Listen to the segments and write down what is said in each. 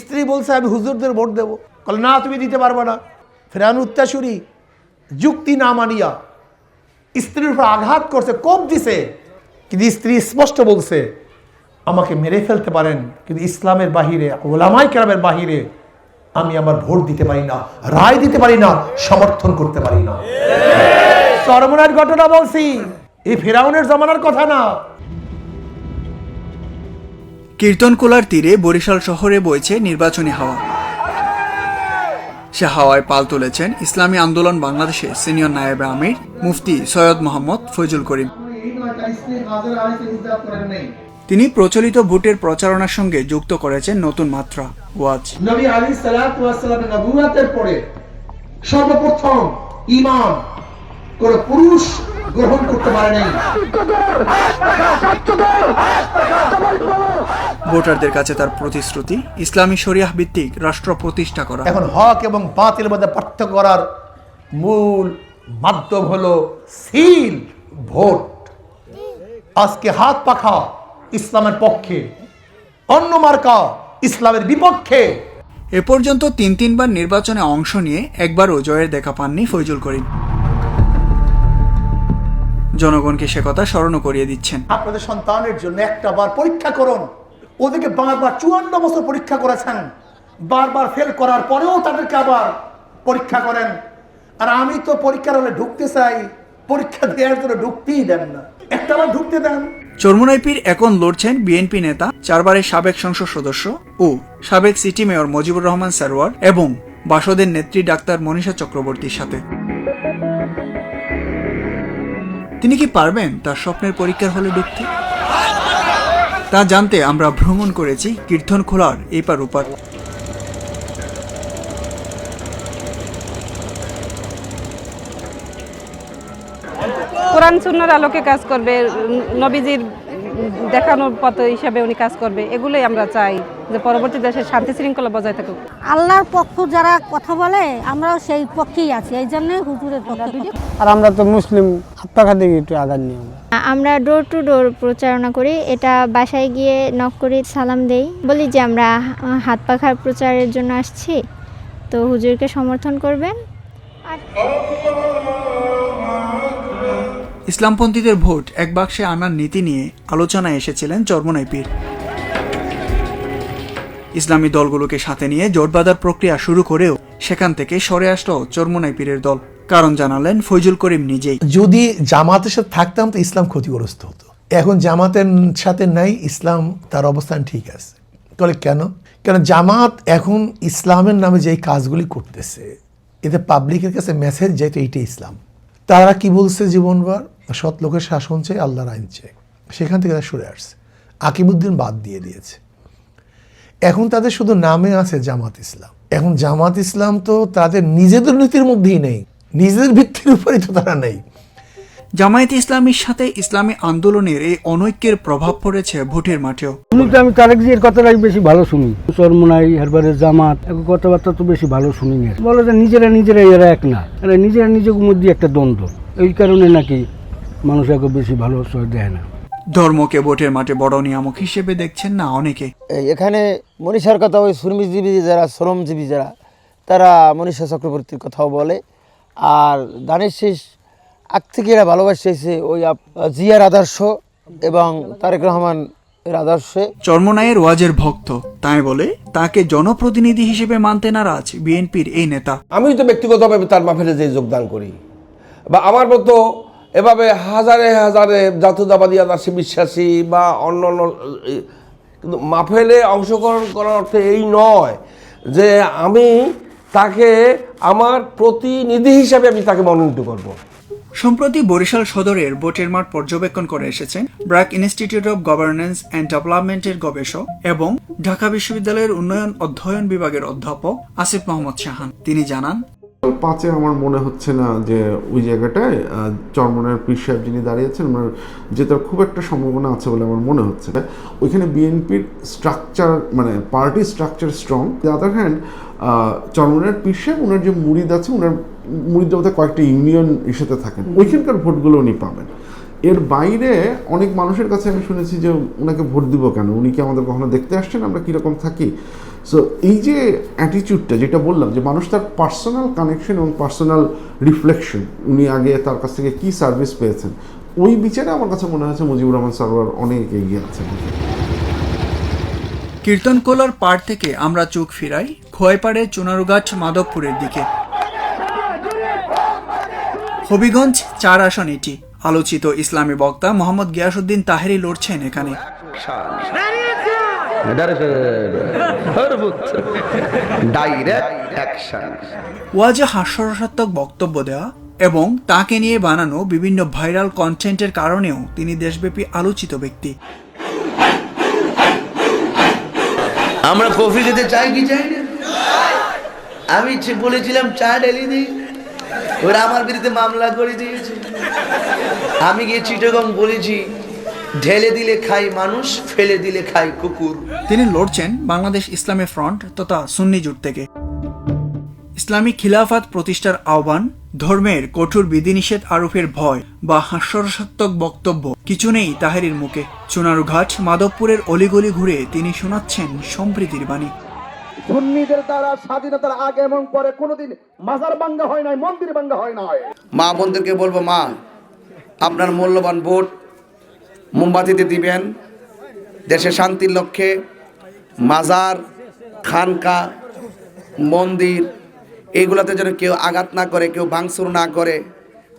স্ত্রী বলছে আমি হুজুরদের ভোট দেবো, বলে না তুমি দিতে পারবে না। ফেরাউন উত্তাসুরি যুক্তি না মানিয়া স্ত্রীর উপর আঘাত করছে, কোপ দিছে, কিন্তু স্ত্রী স্পষ্ট বলছে আমাকে মেরে ফেলতে পারেন, কিন্তু ইসলামের বাহিরে, ওলামায়ে কেরামের বাহিরে আমি আমার ভোট দিতে পারি না, রায় দিতে পারি না, সমর্থন করতে পারি না। চরমনার ঘটনা বলছি, এই ফেরাউনের জমানার কথা না। কীর্তনখোলার তীরে বরিশাল শহরে বইছে নির্বাচনী হাওয়া। সে হাওয়ায় পাল তুলেছেন ইসলামী আন্দোলন বাংলাদেশের সিনিয়র নায়েবে আমির মুফতি সৈয়দ মোহাম্মদ ফয়জুল করিম। তিনি প্রচলিত ভোটের প্রচারণার সঙ্গে যুক্ত করেছেন নতুন মাত্রা, ওয়াজ। নবী আলাইহিস সালাতু ওয়াস সালামের নবুয়তের পরে সর্বপ্রথম ঈমান কোন পুরুষ গ্রহণ করতে পারে নাই। ভোটারদের কাছে তার প্রতিশ্রুতি ইসলামী শরিয়াহ ভিত্তিক রাষ্ট্র প্রতিষ্ঠা করা। এখন হক এবং বাতিলের মধ্যে পার্থক্য করার মূল মাধ্যম হলো সিল ভোট। আজকে হাত পাখা ইসলামের পক্ষে, অন্য মার্কা ইসলামের বিপক্ষে। এ পর্যন্ত তিনবার নির্বাচনে অংশ নিয়ে একবারও জয়ের দেখা পাননি ফয়জুল করিম। জনগণকে সে কথা স্মরণ করিয়ে দিচ্ছেন। আপনাদের সন্তানের জন্য একটা বার পরীক্ষা করুন। ওদেরকে বারবার 54 বছর পরীক্ষা করেছেন, বারবার ফেল করার পরেও তাদেরকে আবার পরীক্ষা করেন। আর আমি তো পরীক্ষার হলে ঢুকতে চাই, পরীক্ষা দেওয়ার জন্য ঢুকতেই দেন না, একটা বার ঢুকতে দেন। চরমোনাই পীর এখন লড়ছেন বিএনপি নেতা, 4 বারের সাবেক সংসদ সদস্য ও সাবেক সিটি মেয়র মুজিবুর রহমান সারওয়ার এবং বাসদের নেত্রী ডাক্তার মনীষা চক্রবর্তীর সাথে। তিনি কি পারবেন তার স্বপ্নের পরীক্ষার হলে ঢুকতে? তা জানতে আমরা ভ্রমণ করেছি কীর্তনখোলার এপার ওপার। কোরআন সুন্নাহর আলোকে কাজ করবে, নবীজির দেখানোর পথ হিসাবে উনি কাজ করবে, এগুলোই আমরা চাই যে পরবর্তী দেশে শান্তি শৃঙ্খলা বজায় থাকুক। আল্লাহর পক্ষ যারা কথা বলে আমরাও সেই পক্ষেই আছি, এই জন্যই হুজুরের পক্ষে। আর আমরা তো মুসলিম, হাত পাখা দিকে একটু আগান নিয়ে আমরা ডোর টু ডোর প্রচারণা করি। এটা বাসায় গিয়ে নক করি, সালাম দেই, বলি যে আমরা হাত পাখার প্রচারের জন্য আসছি, তো হুজুরকে সমর্থন করবেন। ইসলামপন্থীদের ভোট এক বাক্সে আনার নীতি নিয়ে আলোচনায় এসেছিলেন চরমোনাই পীর। ইসলামী দলগুলোকে সাথে নিয়ে জোট বাঁধার প্রক্রিয়া শুরু করেও সেখান থেকে সরে আসলো চরমোনাই পীরের দল। কারণ জানালেন ফয়জুল করিম নিজেই। যদি জামাতের সাথে থাকতাম তো ইসলাম ক্ষতিগ্রস্ত হতো। এখন জামাতের সাথে নাই, ইসলাম তার অবস্থান ঠিক আছে। তাহলে কেন? কারণ জামাত এখন ইসলামের নামে যেই কাজগুলি করতেছে, এতে পাবলিকের কাছে মেসেজ যেহেতু এইটাই ইসলাম। তারা কি বলছে? জীবনভর সৎ লোকের শাসন চাই, আল্লাহর আইন চাই। সেখান থেকে তারা সরে আসছে, আকিমুদ্দিন বাদ দিয়ে দিয়েছে। এখন তাদের শুধু নামে আছে জামাত ইসলাম। এখন জামাত ইসলাম তো তাদের নিজেদের নীতির মধ্যেই নেই, নিজেদের ভিত্তির উপরই তো তারা নেই। জামায়াতে ইসলামীর সাথে ইসলামী আন্দোলনের এই অনৈক্যের প্রভাব পড়েছে ভোটের মাঠেও। আমি তারেক জিয়ার কথাটাই বেশি ভালো শুনি। চরমোনাই এরবারে জামাত কথাবার্তা তো বেশি ভালো শুনি না। বলে যে নিজেরা এরা এক না, এরা নিজেদের মধ্যে একটা দ্বন্দ্ব। এই কারণে নাকি মানুষ একে বেশি ভালো দেয় না। ধর্মকে ভোটের মাঠে বড় নিয়ামক হিসেবে দেখছেন না অনেকে। এখানে মনীষার কথা, ওই শ্রমিকজীবী যারা, শ্রমজীবী যারা, তারা মনীষা চক্রবর্তীর কথাও বলে। আর দানের শেষ আগ থেকে এরা ভালোবাসছে ওই জিয়ার আদর্শ এবং তারেক রহমান এর আদর্শে। চরমোনাইয়ের ওয়াজের ভক্ত, তাই বলে তাকে জনপ্রতিনিধি হিসেবে মানতে নারাজ বিএনপির এই নেতা। আমি তো ব্যক্তিগতভাবে তার মাহফিলে যে যোগদান করি, বা আমার মতো এভাবে হাজারে হাজারে জাতীয়তাবাদী আদর্শে বিশ্বাসী বা অন্য কিন্তু মাহফিলে অংশগ্রহণ করার অর্থে এই নয় যে আমি তাকে আমার প্রতিনিধি হিসাবে আমি তাকে মনোনীত করব। সম্প্রতি বরিশাল সদরের ভোটের মাঠ পর্যবেক্ষণ করে এসেছেন BRAC institute of governance and ডেভেলপমেন্টের গবেষক এবং ঢাকা বিশ্ববিদ্যালয়ের উন্নয়ন অধ্যয়ন বিভাগের অধ্যাপক আসিফ মোহাম্মদ শাহান। তিনি জানান, 5-এ আমার মনে হচ্ছে না যে ওই জায়গাটায় চরমোনাইয়ের পীর সাহেব যিনি দাঁড়িয়েছেন ওনার জেতার খুব একটা সম্ভাবনা আছে বলে আমার মনে হচ্ছে। ওইখানে বিএনপির স্ট্রাকচার, মানে party structure strong. The other hand চরমোনাইয়ের পীর সাহেব, ওনার যে মুরিদ আছে, ওনার মুরিদদের মধ্যে কয়েকটা ইউনিয়ন ইস্যুতে থাকেন, ওইখানকার ভোটগুলো উনি পাবেন। এর বাইরে অনেক মানুষের কাছে আমি শুনেছি যে ওনাকে ভোট দিব কেন, উনি কি আমাদের কখনো দেখতে আসছেন আমরা কীরকম থাকি। সো এই যে অ্যাটিটিউডটা যেটা বললাম যে মানুষ তার পার্সোনাল কানেকশন এবং পার্সোনাল রিফ্লেকশন, উনি আগে তার কাছ থেকে কী সার্ভিস পেয়েছেন, ওই বিচারে আমার কাছে মনে হচ্ছে মুজিবুর রহমান সরওয়ার অনেক এগিয়ে আছেন। কীর্তনখোলার পাড় থেকে আমরা চোখ ফিরাই খোয়াইপাড়ে চুনারুঘাট মাধবপুরের দিকে। হবিগঞ্জ 4 আসন এটি। আলোচিত ইসলামী বক্তা মোহাম্মদ গিয়াসউদ্দিন তাহেরি লড়ছেন এখানে। ওয়াজে হাস্যরসাত্মক বক্তব্য দেওয়া এবং তাকে নিয়ে বানানো বিভিন্ন ভাইরাল কন্টেন্টের কারণেও তিনি দেশব্যাপী আলোচিত ব্যক্তি। আমরা কফি খেতে চাই কি চাই না? আমি বলেছিলাম চা ঢেলে দিই, ওরা আমার বিরুদ্ধে মামলা করে দিয়েছে। আমি গিয়ে চিটাগং বলেছি, ঢেলে দিলে খাই মানুষ, ফেলে দিলে খাই কুকুর। তিনি লড়ছেন বাংলাদেশ ইসলামী ফ্রন্ট তথা সুন্নি জোট থেকে। ইসলামী খিলাফত প্রতিষ্ঠার আহ্বান, ধর্মের কঠোর বিধিনিষেধ আরোপের ভয় বা হাস্যরসাত্মক বক্তব্য কিছু নেই তাহেরির মুখে। চুনারুঘাট মাধবপুরের অলিগলি ঘুরে তিনি শোনাচ্ছেন সম্প্রীতির বাণী। সুন্নিদের দ্বারা স্বাধীনতার আগে এবং পরে কোনোদিন মাজার ভাঙ্গা হয় নাই, মন্দির ভাঙ্গা হয় নাই। মা বোনদেরকে বলবো, মা আপনার মূল্যবান ভোট মোমবাতিতে দিবেন। দেশে শান্তির লক্ষ্যে মাজার, খানকা, মন্দির এইগুলাতে যেন কেউ আঘাত না করে, কেউ ভাঙচুর না করে।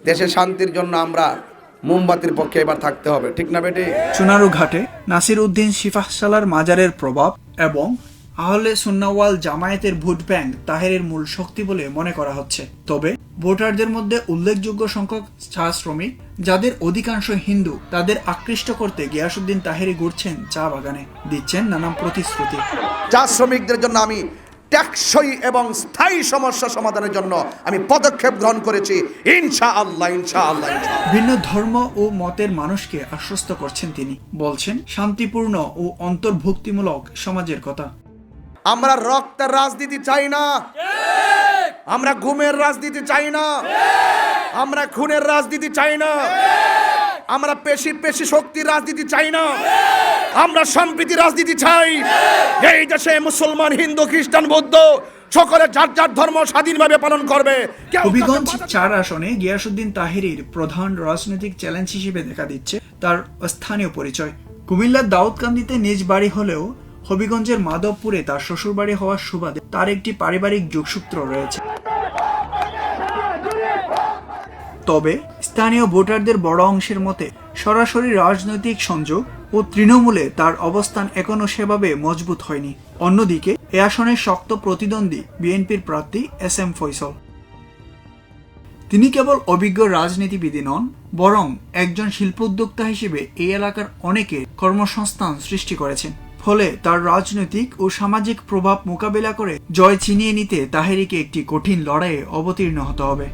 দেশের শান্তির জন্য আমরা মোমবাতির পক্ষে এবার থাকতে হবে, ঠিক না বেটে? চুনারুঘাটে নাসির উদ্দিন সিফাহসালার মাজারের প্রভাব এবং আহলে সুন্নাওয়াল জামায়াতের ভোট ব্যাংক তাহেরের মূল শক্তি বলে মনে করা হচ্ছে। তবে ভোটারদের মধ্যে উল্লেখযোগ্য সংখ্যক চা শ্রমিক, যাদের অধিকাংশ হিন্দু, তাদের আকৃষ্ট করতে গিয়াসউদ্দিন তাহেরি ঘুরছেন চা বাগানে, দিচ্ছেন নানান প্রতিশ্রুতি। চা শ্রমিকদের জন্য আমি টেকসই এবং স্থায়ী সমস্যা সমাধানের জন্য আমি পদক্ষেপ গ্রহণ করেছি, ইনশাআল্লাহ ইনশাআল্লাহ। ভিন্ন ধর্ম ও মতের মানুষকে আশ্বস্ত করছেন তিনি, বলছেন শান্তিপূর্ণ ও অন্তর্ভুক্তিমূলক সমাজের কথা। আমরা রক্তের রাজনীতি চাই না, আমরা গুমের রাজনীতি চাই না, আমরা খুনের রাজনীতি চাই না, আমরা পেশি শক্তির রাজনীতি চাই না, আমরা সম্প্রীতি রাজনীতি চাই। এই দেশে মুসলমান, হিন্দু, খ্রিস্টান, বৌদ্ধ সকলে যার যার ধর্ম স্বাধীনভাবে পালন করবে। হবিগঞ্জ 4 আসনে গিয়াসউদ্দিন তাহেরির প্রধান রাজনৈতিক চ্যালেঞ্জ হিসেবে দেখা দিচ্ছে তার স্থানীয় পরিচয়। কুমিল্লার দাউদকান্দিতে নিজ বাড়ি হলেও হবিগঞ্জের মাধবপুরে তার শ্বশুরবাড়ি হওয়ার সুবাদে তার একটি পারিবারিক যোগসূত্র রয়েছে। তবে স্থানীয় ভোটারদের বড় অংশের মতে সরাসরি রাজনৈতিক সংযোগ ও তৃণমূলে তার অবস্থান এখনো সেভাবে মজবুত হয়নি। অন্যদিকে এ আসনের শক্ত প্রতিদ্বন্দ্বী বিএনপির প্রার্থী SM ফয়সল। তিনি কেবল অভিজ্ঞ রাজনীতিবিদ নন, বরং একজন শিল্পোদ্যোক্তা হিসেবে এই এলাকার অনেকের কর্মসংস্থান সৃষ্টি করেছেন। ফলে তার রাজনৈতিক ও সামাজিক প্রভাব মোকাবেলা করে জয় ছিনিয়ে নিতে তাহেরিকে একটি কঠিন লড়াইয়ে অবতীর্ণ হতে হবে।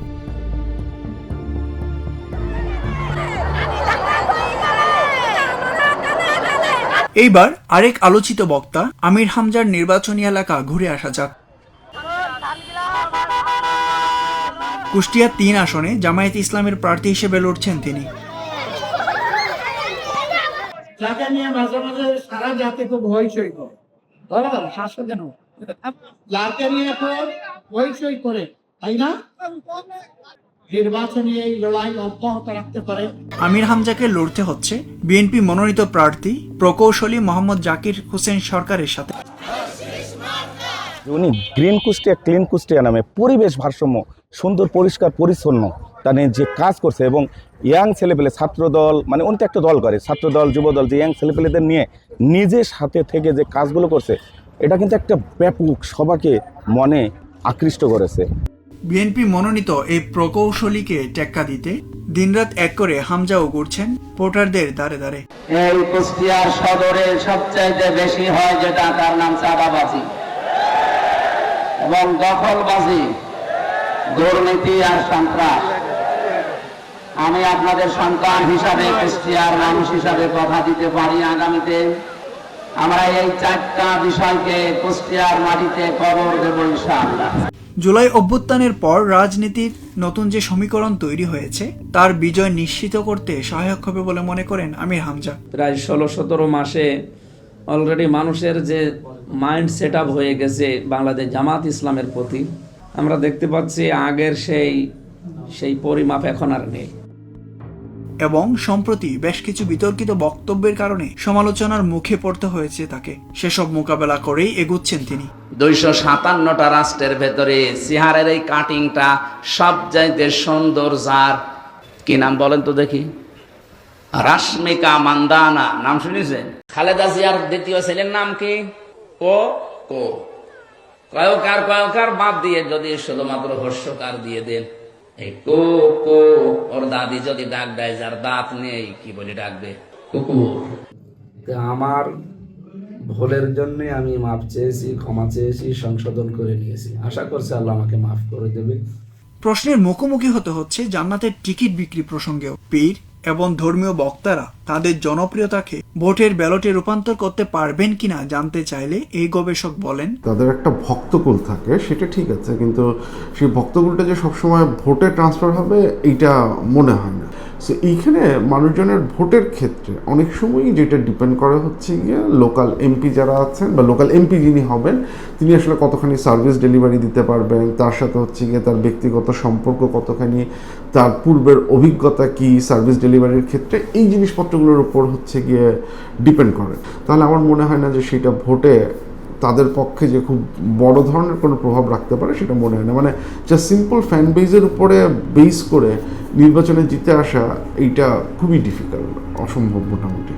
এইবার আরেক আলোচিত বক্তা আমির হামজার নির্বাচনী এলাকা ঘুরে আসা যাক। কুষ্টিয়া 3 আসনে জামায়াত ইসলামের প্রার্থী হিসেবে লড়ছেন তিনি। যাকে নিয়ে মাঝে মাঝে সারা জাতি খুব হইচই করে, যাকে নিয়ে তো হইচই করে, তাই না? নির্বাচনী এই লড়াই অব্যাহত রাখতে পারে। আমির হামজাকে লড়তে হচ্ছে বিএনপি মনোনীত প্রার্থী প্রকৌশলী মোহাম্মদ জাকির হোসেন সরকারের সাথে। উনি গ্রিন কুষ্টিয়া ক্লিন কুষ্টিয়া নামে পরিবেশ ভারসাম্য সুন্দর পরিষ্কার পরিচ্ছন্ন তার যে কাজ করছে, এবং ইয়াং ছেলেপেলে ছাত্রদল, মানে উনি তো একটা দল করে, ছাত্রদল যুবদল, যে ইয়াং ছেলেপেলেদের নিয়ে নিজের সাথে থেকে যে কাজগুলো করছে, এটা কিন্তু একটা ব্যাপক সবাইকে মনে আকৃষ্ট করেছে। বিএনপি মনোনীত এই প্রকৌশলীকে টেক্কা দিতে দিনরাত এক করে হামজাও ঘুরছেন ভোটারদের দ্বারে দ্বারে। এই কুষ্টিয়ার সদরে সবচাইতে বেশি হয় যেটা, তার নাম চাঁদাবাজি এবং দখলবাজি, দুর্নীতি আর সন্ত্রাস। আমি আপনাদের সন্তান হিসাবে, কুষ্টিয়ার মানুষ হিসাবে কথা দিতে পারি, আগামীতে আমরা এই 4টা বিষয়কে কুষ্টিয়ার মাটিতে কবর দেব ইনশাআল্লাহ। জুলাই অভ্যুত্থানের পর রাজনীতির নতুন যে সমীকরণ তৈরি হয়েছে তার বিজয় নিশ্চিত করতে সহায়ক হবে বলে মনে করেন আমির হামজা। প্রায় 16-17 মাসে অলরেডি মানুষের যে মাইন্ড সেট আপ হয়ে গেছে বাংলাদেশ জামাত ইসলামের প্রতি। আমরা দেখতে পাচ্ছি আগের সেই পরিমাপ এখন আর নেই। এবং সম্প্রতি বেশ কিছু বিতর্কিত বক্তব্যের কারণে সমালোচনার মুখে পড়তে হয়েছে তাকে। সেসব মোকাবেলা করেই এগুচ্ছেন তিনি। 257টা রাষ্ট্রের ভেতরে সিহারের এই কাটিংটা সবচাইতে সুন্দর। যার কি নাম বলেন তো দেখি? রাশমিকা মান্দানা, নাম শুনেছেন? খালেদা জিয়ার দ্বিতীয় ছেলের নাম কি? কয়কার বাদ দিয়ে যদি শুধুমাত্র হর্ষকার দিয়ে দেন, এই কো কো, ওর দাদি যদি ডাক দেয় যার দাঁত নেই, কি বলে ডাকবে? কুকুর। আমার ভুলের জন্য আমি মাফ চেয়েছি, ক্ষমা চেয়েছি, সংশোধন করে নিয়েছি। আশা করছি আল্লাহ আমাকে মাফ করে দেবে। প্রশ্নের মুখোমুখি হতে হচ্ছে জান্নাতের টিকিট বিক্রি প্রসঙ্গেও। পীর এবং ধর্মীয় বক্তারা তাদের জনপ্রিয়তাকে ভোটের ব্যালটে রূপান্তর করতে পারবেন কিনা জানতে চাইলে এই গবেষক বলেন, তাদের একটা ভক্তকুল থাকে, সেটা ঠিক আছে, কিন্তু সেই ভক্তকুলটা যে সবসময় ভোটে ট্রান্সফার হবে এইটা মনে হয় না। সো এইখানে মানুষজনের ভোটের ক্ষেত্রে অনেক সময়ই যেটা ডিপেন্ড করে হচ্ছে গিয়ে লোকাল এমপি যারা আছেন বা লোকাল এমপি যিনি হবেন তিনি আসলে কতখানি সার্ভিস ডেলিভারি দিতে পারবেন, তার সাথে হচ্ছে গিয়ে তার ব্যক্তিগত সম্পর্ক কতখানি, তার পূর্বের অভিজ্ঞতা কি সার্ভিস ডেলিভারির ক্ষেত্রে, এই জিনিসপত্রগুলোর উপর হচ্ছে গিয়ে ডিপেন্ড করে। তাহলে আমার মনে হয় না যে সেটা ভোটে তাদের পক্ষে যে খুব বড় ধরনের কোনো প্রভাব রাখতে পারে, সেটা মনে হয় না। মানে যা সিম্পল ফ্যান বেজের উপরে বেস করে নির্বাচনে জিতে আসা, এইটা খুবই ডিফিকাল্ট, অসম্ভব মোটামুটি।